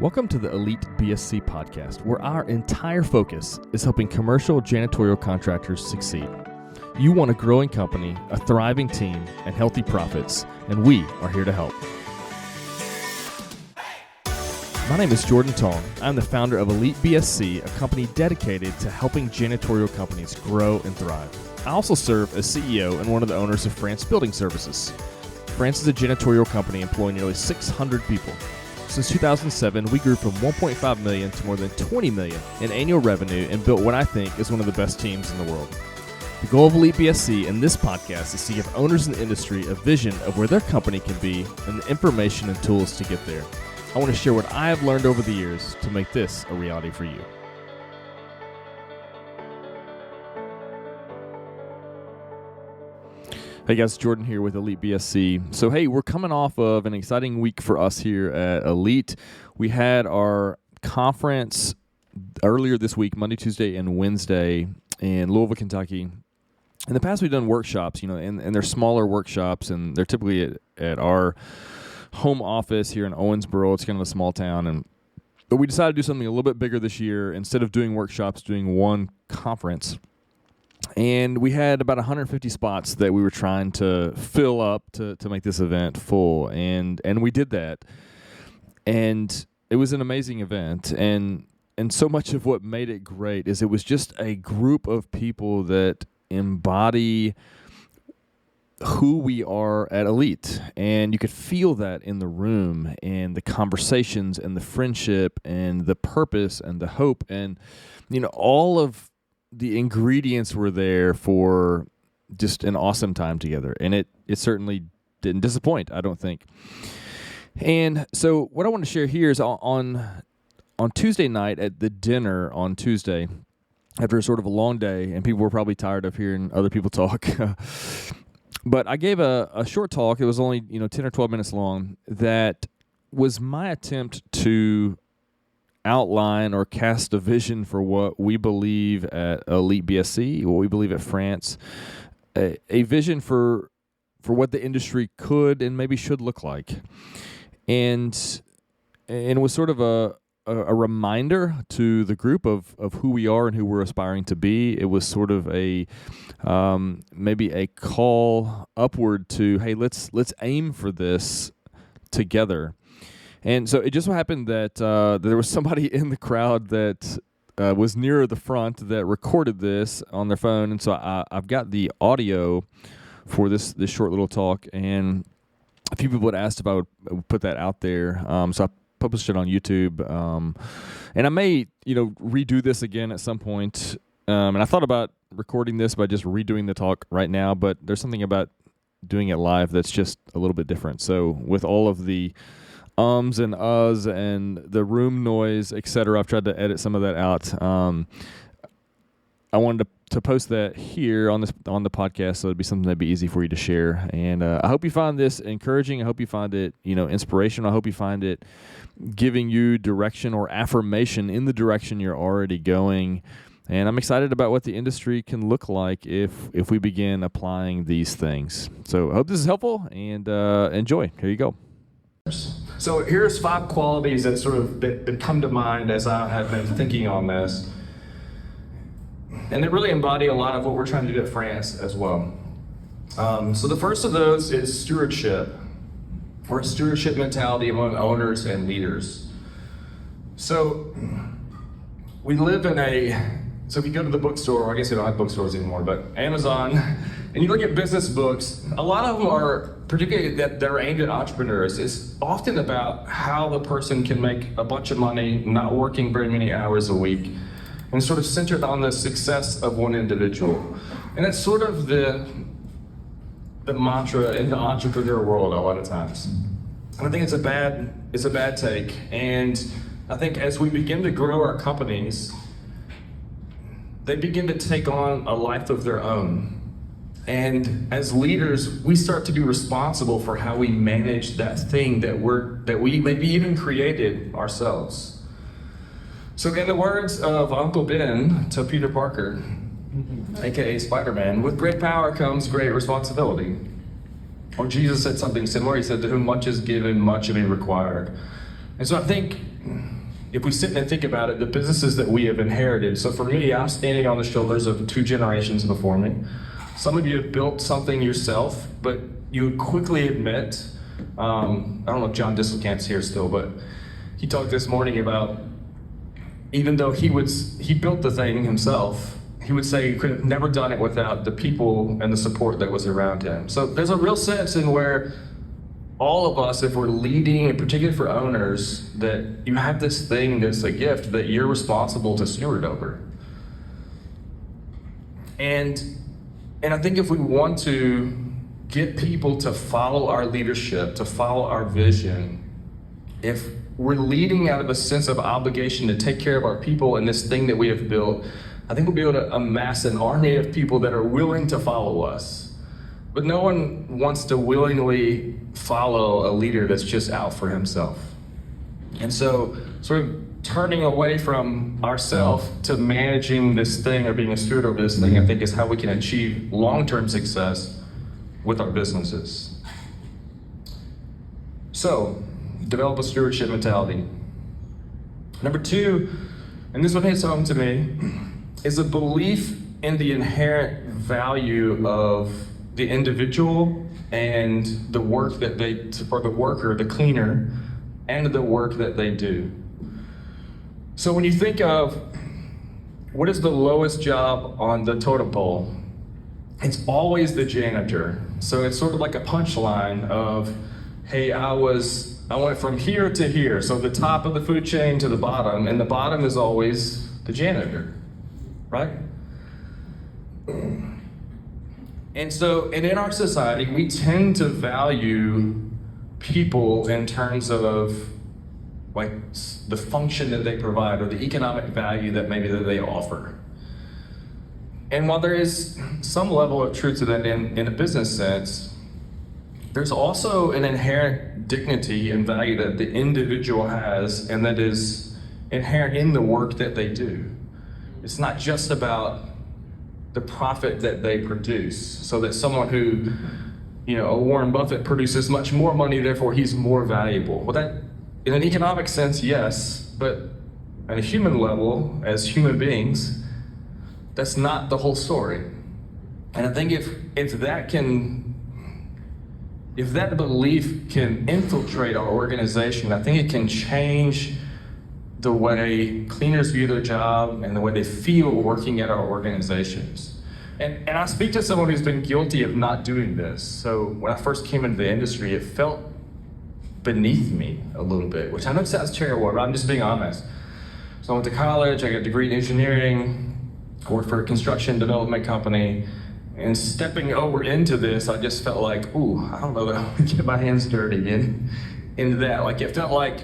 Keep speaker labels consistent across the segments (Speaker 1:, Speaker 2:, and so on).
Speaker 1: Welcome to the Elite BSC podcast, where our entire focus is helping commercial janitorial contractors succeed. You want a growing company, a thriving team, and healthy profits, and we are here to help. My name is Jordan Tong. I'm the founder of Elite BSC, a company dedicated to helping janitorial companies grow and thrive. I also serve as CEO and one of the owners of France Building Services. France is a janitorial company employing nearly 600 people. Since 2007, we grew from 1.5 million to more than 20 million in annual revenue and built what I think is one of the best teams in the world. The goal of Elite BSC and this podcast is to give owners in the industry a vision of where their company can be and the information and tools to get there. I want to share what I have learned over the years to make this a reality for you. Hey guys, Jordan here with Elite BSC. So hey, we're coming off of an exciting week for us here at Elite. We had our conference earlier this week, Monday, Tuesday, and Wednesday in Louisville, Kentucky. In the past, we've done workshops, and they're smaller workshops, and they're typically at our home office here in Owensboro. It's kind of a small town, but we decided to do something a little bit bigger this year. Instead of doing workshops, doing one conference. And we had about 150 spots that we were trying to fill up to make this event full, and we did that. And it was an amazing event, and so much of what made it great is it was just a group of people that embody who we are at Elite, and you could feel that in the room and the conversations and the friendship and the purpose and the hope, and all of the ingredients were there for just an awesome time together, and it certainly didn't disappoint, I don't think. And so what I want to share here is on Tuesday night at the dinner on Tuesday, after sort of a long day, and people were probably tired of hearing other people talk, but I gave a short talk. It was only 10 or 12 minutes long. That was my attempt to outline or cast a vision for what we believe at Elite BSC, what we believe at France, a vision for what the industry could and maybe should look like. And it was sort of a reminder to the group of who we are and who we're aspiring to be. It was sort of a maybe a call upward to, hey, let's aim for this together. And so it just so happened that there was somebody in the crowd that was nearer the front that recorded this on their phone. And so I've got the audio for this short little talk. And a few people had asked if I would put that out there. So I published it on YouTube. And I may, redo this again at some point. And I thought about recording this by just redoing the talk right now. But there's something about doing it live that's just a little bit different. So with all of the ums and uhs and the room noise, etc. I've tried to edit some of that out. I wanted to post that here on the podcast, so it'd be something that'd be easy for you to share. And I hope you find this encouraging. I hope you find it, inspirational. I hope you find it giving you direction or affirmation in the direction you're already going. And I'm excited about what the industry can look like if we begin applying these things. So I hope this is helpful, and enjoy. Here you go.
Speaker 2: So here's 5 qualities that come to mind as I have been thinking on this. And they really embody a lot of what we're trying to do at France as well. So the first of those is stewardship, or a stewardship mentality among owners and leaders. So we live in so if you go to the bookstore, I guess you don't have bookstores anymore, but Amazon, and you look at business books, a lot of them are, particularly that are aimed at entrepreneurs, is often about how the person can make a bunch of money, not working very many hours a week, and sort of centered on the success of one individual. And it's sort of the mantra in the entrepreneur world a lot of times. And I think it's a bad take. And I think as we begin to grow our companies, they begin to take on a life of their own. And as leaders, we start to be responsible for how we manage that thing that we maybe even created ourselves. So in the words of Uncle Ben to Peter Parker, aka Spider-Man, with great power comes great responsibility. Or Jesus said something similar. He said, to whom much is given, much may be required. And so I think if we sit and think about it, the businesses that we have inherited. So for me, I'm standing on the shoulders of 2 generations before me. Some of you have built something yourself, but you would quickly admit, I don't know if John Disselcamp's here still, but he talked this morning about, even though he built the thing himself, he would say he could have never done it without the people and the support that was around him. So there's a real sense in where all of us, if we're leading, and particularly for owners, that you have this thing that's a gift that you're responsible to steward over. And I think if we want to get people to follow our leadership, to follow our vision, if we're leading out of a sense of obligation to take care of our people and this thing that we have built, I think we'll be able to amass an army of people that are willing to follow us. But no one wants to willingly follow a leader that's just out for himself. And so sort of turning away from ourselves to managing this thing or being a steward over this thing, I think is how we can achieve long-term success with our businesses. So, develop a stewardship mentality. Number 2, and this one hits home to me, is a belief in the inherent value of the individual and the work that they, or the worker, the cleaner, and the work that they do. So when you think of what is the lowest job on the totem pole, it's always the janitor. So it's sort of like a punchline of, hey, I went from here to here. So the top of the food chain to the bottom, and the bottom is always the janitor, right? And in our society, we tend to value people in terms of like the function that they provide or the economic value that maybe that they offer. And while there is some level of truth to that in a business sense, there's also an inherent dignity and value that the individual has, and that is inherent in the work that they do. It's not just about the profit that they produce, so that someone who, a Warren Buffett produces much more money, therefore he's more valuable. Well, that, in an economic sense, yes, but at a human level, as human beings, that's not the whole story. And I think if that belief can infiltrate our organization, I think it can change the way cleaners view their job and the way they feel working at our organizations. And I speak to someone who's been guilty of not doing this. So when I first came into the industry, it felt beneath me a little bit, which I know sounds terrible, but I'm just being honest. So I went to college, I got a degree in engineering, I worked for a construction development company, and stepping over into this, I just felt like, ooh, I don't know that I want to get my hands dirty in that. Like, it felt like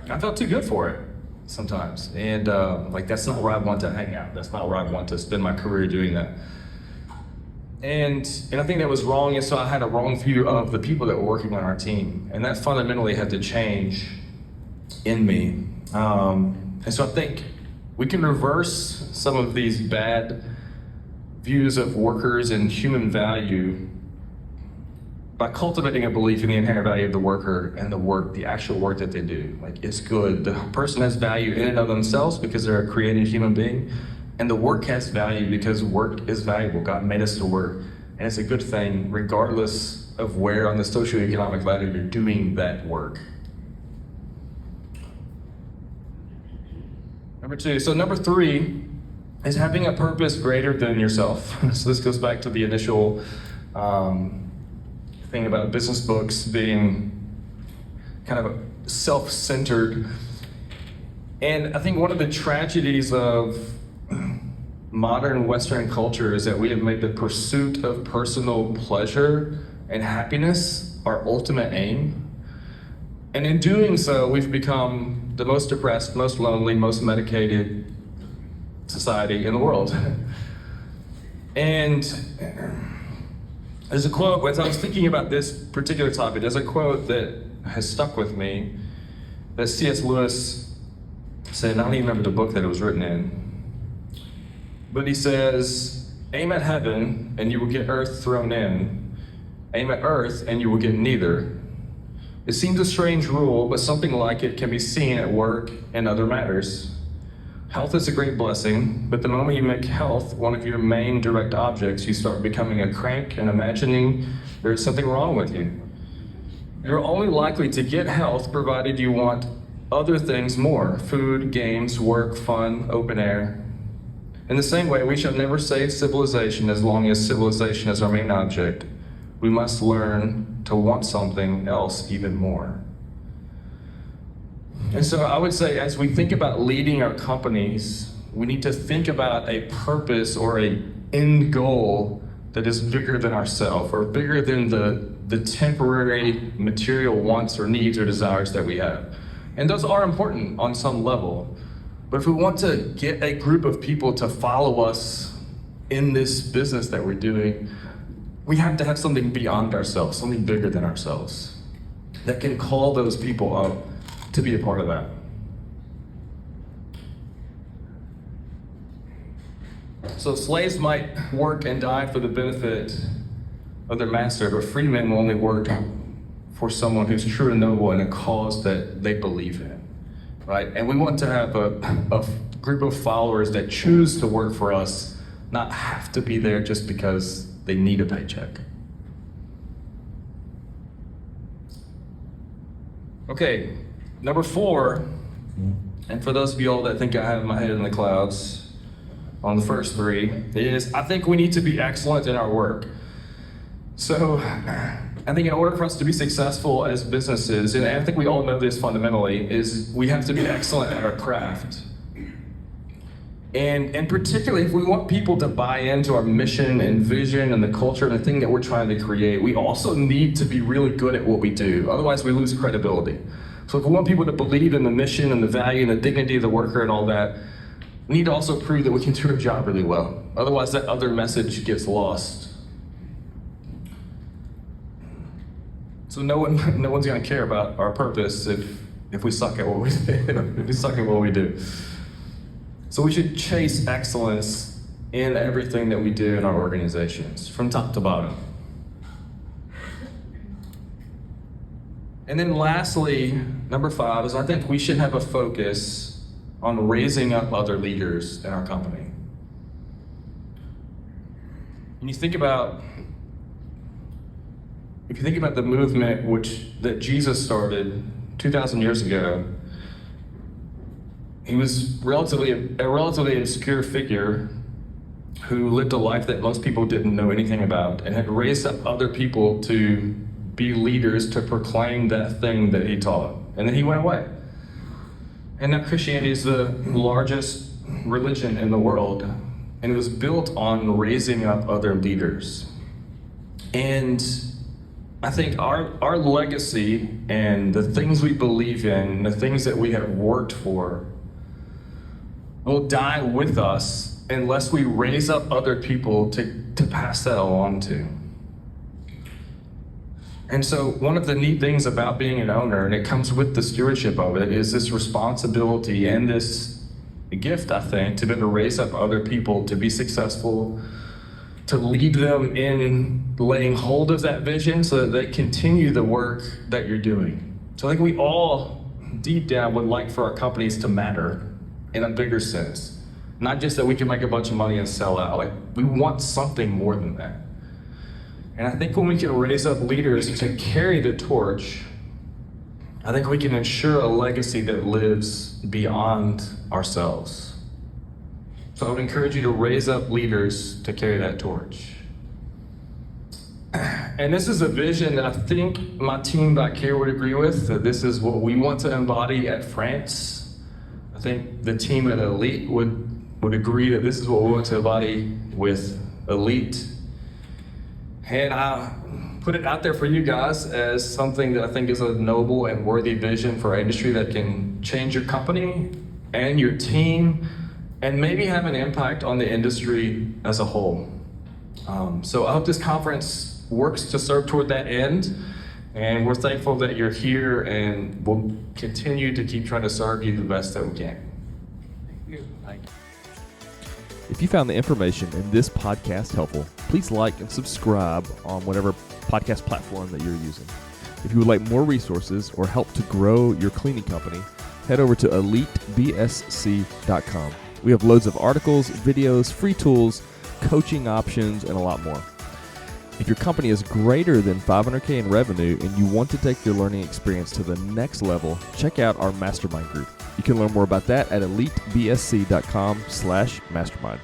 Speaker 2: I felt too good for it sometimes. And that's not where I want to hang out. That's not where I want to spend my career doing that. And I think that was wrong, and so I had a wrong view of the people that were working on our team. And that fundamentally had to change in me. And so I think we can reverse some of these bad views of workers and human value by cultivating a belief in the inherent value of the worker and the actual work that they do. Like, it's good. The person has value in and of themselves because they're a created human being, and the work has value because work is valuable. God made us to work, and it's a good thing regardless of where on the socioeconomic ladder you're doing that work. Number 2. So number 3 is having a purpose greater than yourself. So this goes back to the initial thing about business books being kind of self-centered. And I think one of the tragedies of modern Western culture is that we have made the pursuit of personal pleasure and happiness our ultimate aim. And in doing so, we've become the most depressed, most lonely, most medicated society in the world. And there's a quote, as I was thinking about this particular topic, there's a quote that has stuck with me that C.S. Lewis said, and I don't even remember the book that it was written in, but he says, aim at heaven and you will get earth thrown in. Aim at earth and you will get neither. It seems a strange rule, but something like it can be seen at work and other matters. Health is a great blessing, but the moment you make health one of your main direct objects, you start becoming a crank and imagining there's something wrong with you. You're only likely to get health provided you want other things more: food, games, work, fun, open air. In the same way, we shall never save civilization as long as civilization is our main object. We must learn to want something else even more. And so I would say, as we think about leading our companies, we need to think about a purpose or an end goal that is bigger than ourselves, or bigger than the temporary material wants or needs or desires that we have. And those are important on some level. But if we want to get a group of people to follow us in this business that we're doing, we have to have something beyond ourselves, something bigger than ourselves, that can call those people up to be a part of that. So slaves might work and die for the benefit of their master, but free men will only work for someone who's true and noble in a cause that they believe in, right? And we want to have a group of followers that choose to work for us, not have to be there just because they need a paycheck. Okay, number 4, and for those of you all that think I have my head in the clouds on the first 3, is I think we need to be excellent in our work. So I think in order for us to be successful as businesses, and I think we all know this fundamentally, is we have to be excellent at our craft. And particularly if we want people to buy into our mission and vision and the culture and the thing that we're trying to create, we also need to be really good at what we do. Otherwise we lose credibility. So if we want people to believe in the mission and the value and the dignity of the worker and all that, we need to also prove that we can do our job really well. Otherwise that other message gets lost. So no one's gonna care about our purpose if we suck at what we do. If we suck at what we do. So we should chase excellence in everything that we do in our organizations, from top to bottom. And then lastly, number 5 is I think we should have a focus on raising up other leaders in our company. When you think about, if you think about the movement that Jesus started 2,000 years ago, he was a relatively obscure figure who lived a life that most people didn't know anything about, and had raised up other people to be leaders to proclaim that thing that he taught. And then he went away. And now Christianity is the largest religion in the world, and it was built on raising up other leaders. And I think our legacy and the things we believe in, the things that we have worked for, will die with us unless we raise up other people to pass that along to. And so one of the neat things about being an owner, and it comes with the stewardship of it, is this responsibility and this gift, I think, to be able to raise up other people to be successful, to lead them in laying hold of that vision so that they continue the work that you're doing. So I think we all, deep down, would like for our companies to matter in a bigger sense. Not just that we can make a bunch of money and sell out. Like, we want something more than that. And I think when we can raise up leaders to carry the torch, I think we can ensure a legacy that lives beyond ourselves. So I would encourage you to raise up leaders to carry that torch. And this is a vision that I think my team back here would agree with, that this is what we want to embody at France. I think the team at Elite would agree that this is what we want to embody with Elite. And I put it out there for you guys as something that I think is a noble and worthy vision for our industry that can change your company and your team and maybe have an impact on the industry as a whole. So I hope this conference works to serve toward that end. And we're thankful that you're here, and we'll continue to keep trying to serve you the best that we can. Thank you. Thank you.
Speaker 1: If you found the information in this podcast helpful, please like and subscribe on whatever podcast platform that you're using. If you would like more resources or help to grow your cleaning company, head over to elitebsc.com. We have loads of articles, videos, free tools, coaching options, and a lot more. If your company is greater than $500K in revenue and you want to take your learning experience to the next level, check out our mastermind group. You can learn more about that at elitebsc.com/mastermind.